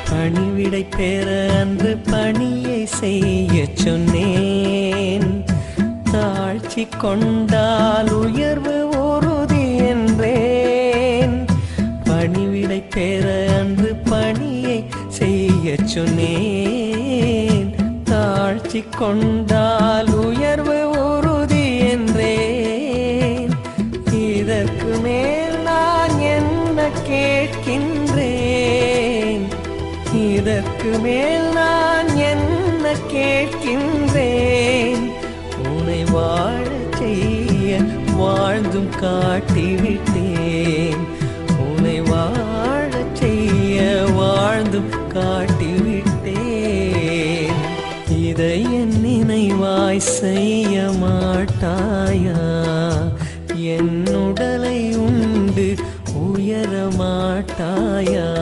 பணிவிடை பெற அன்று பணியை செய்ய சொன்னேன். தாழ்ச்சி கொண்டால் உயர்வு உறுதி என்றேன். பணிவிடை பெற அன்று பணியை செய்ய சொன்னேன். தாழ்ச்சி கொண்டால் உயர்வு உறுதி என்றேன். இதற்கு மேல் நான் என்ன கேட்கின்றேன்? இதற்கு மேல் நான் என்ன கேட்கின்றேன்? உன்னை வாழச் செய்ய வாழ்ந்தும் காட்டிவிட்டேன். உன்னை வாழச் செய்ய வாழ்ந்தும் காட்டிவிட்டேன். இதை என் நினைவாய் செய்ய மாட்டாயா? என் உடலை உண்டு உயர மாட்டாயா?